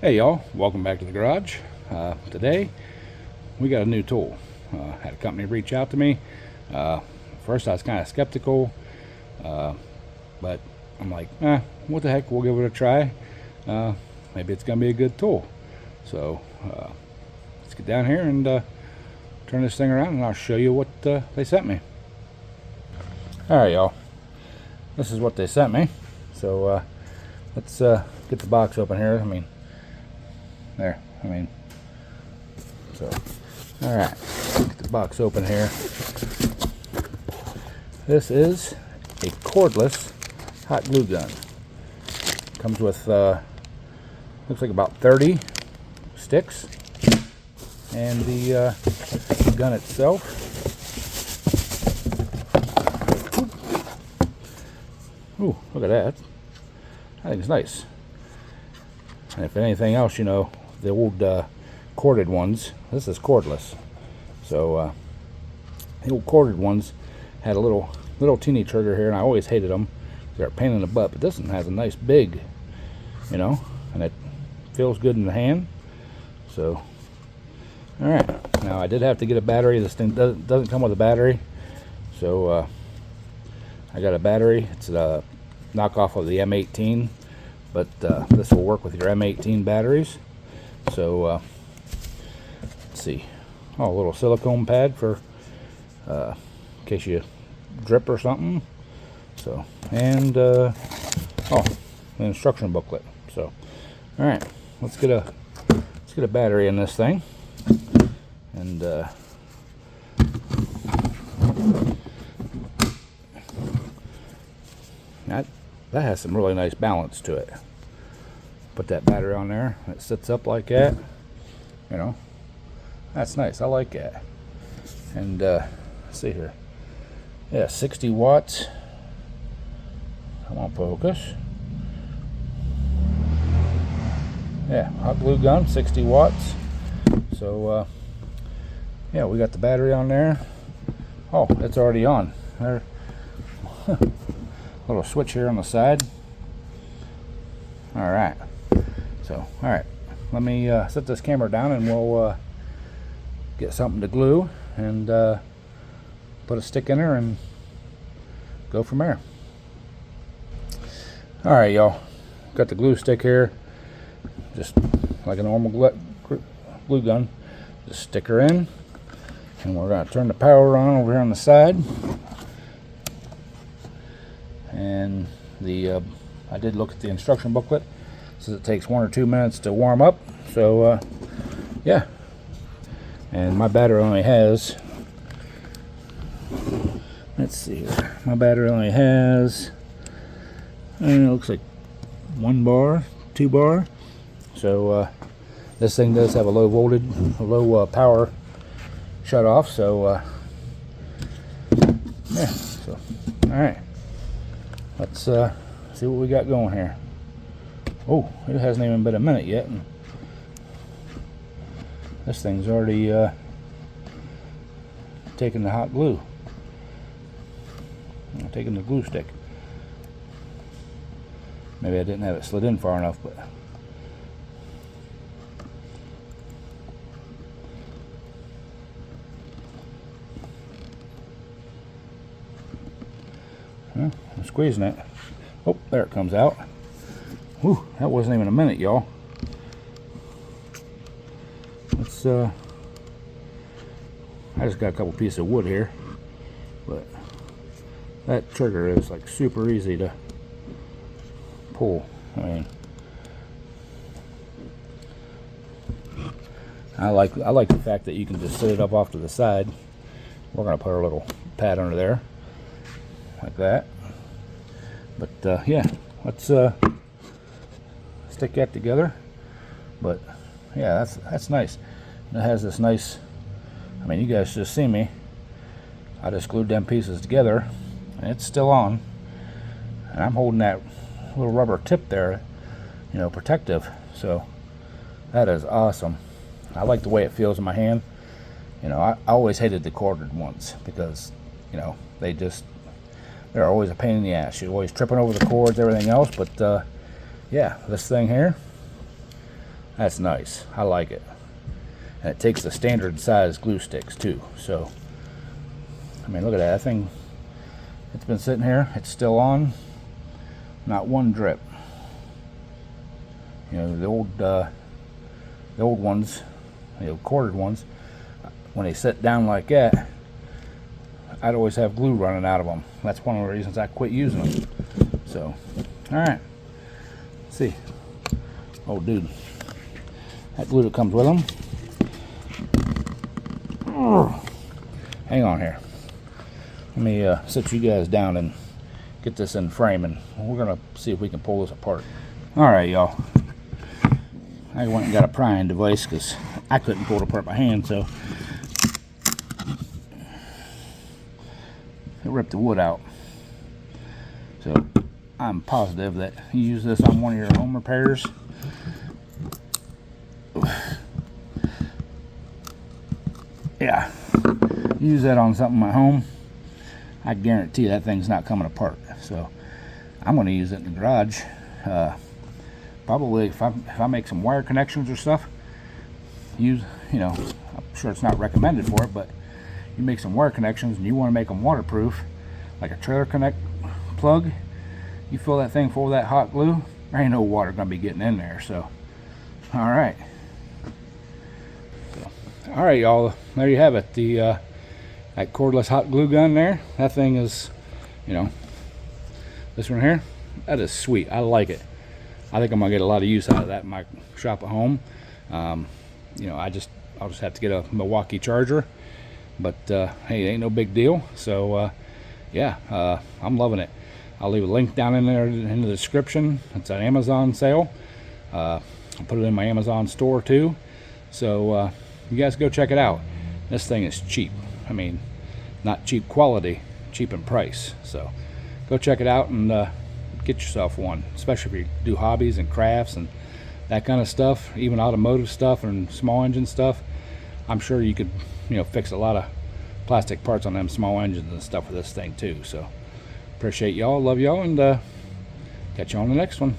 Hey y'all, welcome back to the garage. Today we got a new tool. Had a company reach out to me. First I was kind of skeptical, but I'm like, what the heck, we'll give it a try. Maybe it's gonna be a good tool. So let's get down here and turn this thing around and I'll show you what they sent me. Alright y'all, this is what they sent me. So let's get the box open here. Alright, get the box open here. This is a cordless hot glue gun. Comes with looks like about 30 sticks, and the gun itself, ooh, look at that. I think it's nice. And if anything else, you know, the old corded ones, this is cordless. So the old corded ones had a little teeny trigger here, and I always hated them. They're a pain in the butt, but this one has a nice big, you know, and it feels good in the hand. So all right, now I did have to get a battery. This thing doesn't come with a battery, so I got a battery. It's a knockoff of the M18, but this will work with your M18 batteries. So let's see. Oh, a little silicone pad for in case you drip or something. So, and oh, an instruction booklet. So all right, let's get a battery in this thing. And that has some really nice balance to it. Put that battery on there, it sits up like that, you know, that's nice. I like that. And let's see here, yeah, 60 watts. Come on, focus. Yeah, hot glue gun, 60 watts. So yeah, we got the battery on there. Oh, it's already on there. Little switch here on the side. All right, so all right, let me set this camera down and we'll get something to glue and put a stick in there and go from there. All right, y'all, got the glue stick here, just like a normal glue gun. Just stick her in, and we're going to turn the power on over here on the side. And the I did look at the instruction booklet. It says it takes 1 or 2 minutes to warm up. So yeah, and my battery only has, let's see here, my battery only has, and it looks like 1 bar, 2 bar. So this thing does have a low voltage, a low power shut off. So yeah, so all right, let's see what we got going here. Oh, it hasn't even been a minute yet, and this thing's already taking the hot glue. I'm taking the glue stick. Maybe I didn't have it slid in far enough, but I'm squeezing it. Oh, there it comes out. Whew, that wasn't even a minute, y'all. Let's I just got a couple pieces of wood here, but that trigger is like super easy to pull. I mean, I like the fact that you can just set it up off to the side. We're gonna put our little pad under there like that. But yeah, let's stick that together. But yeah, that's nice. It has this nice, I mean, you guys just see me, I just glued them pieces together and it's still on, and I'm holding that little rubber tip there, you know, protective. So that is awesome. I like the way it feels in my hand. You know, I always hated the corded ones because, you know, they're always a pain in the ass. You're always tripping over the cords, everything else. But yeah, this thing here, That's nice. I like it. And it takes the standard size glue sticks too. So, I mean, look at that. That thing, it's been sitting here. It's still on. Not one drip. You know, the old ones, you know, corded ones, when they sit down like that, I'd always have glue running out of them. That's one of the reasons I quit using them. So, all right. Let's see. Oh, dude. That glue that comes with them. Hang on here. Let me sit you guys down and get this in frame, and we're going to see if we can pull this apart. All right, y'all. I went and got a prying device because I couldn't pull it apart by hand, so it ripped the wood out. So I'm positive that you use this on one of your home repairs. Yeah, use that on something at home, I guarantee that thing's not coming apart. So I'm going to use it in the garage. Probably if I make some wire connections or stuff, you know, I'm sure it's not recommended for it, but you make some wire connections and you want to make them waterproof, like a trailer connect plug, you fill that thing full of that hot glue, there ain't no water going to be getting in there. So all right. All right, y'all, there you have it. The that cordless hot glue gun there, that thing is, you know, this one here, that is sweet. I like it. I think I'm gonna get a lot of use out of that in my shop at home. You know, I'll just have to get a Milwaukee charger, but hey, it ain't no big deal. So yeah, I'm loving it. I'll leave a link down in there in the description. It's an Amazon sale. I'll put it in my Amazon store too. So you guys go check it out. This thing is cheap. I mean, not cheap quality, cheap in price. So go check it out and get yourself one, especially if you do hobbies and crafts and that kind of stuff, even automotive stuff and small engine stuff. I'm sure you could, you know, fix a lot of plastic parts on them small engines and stuff with this thing too. So appreciate y'all, love y'all, and catch you on the next one.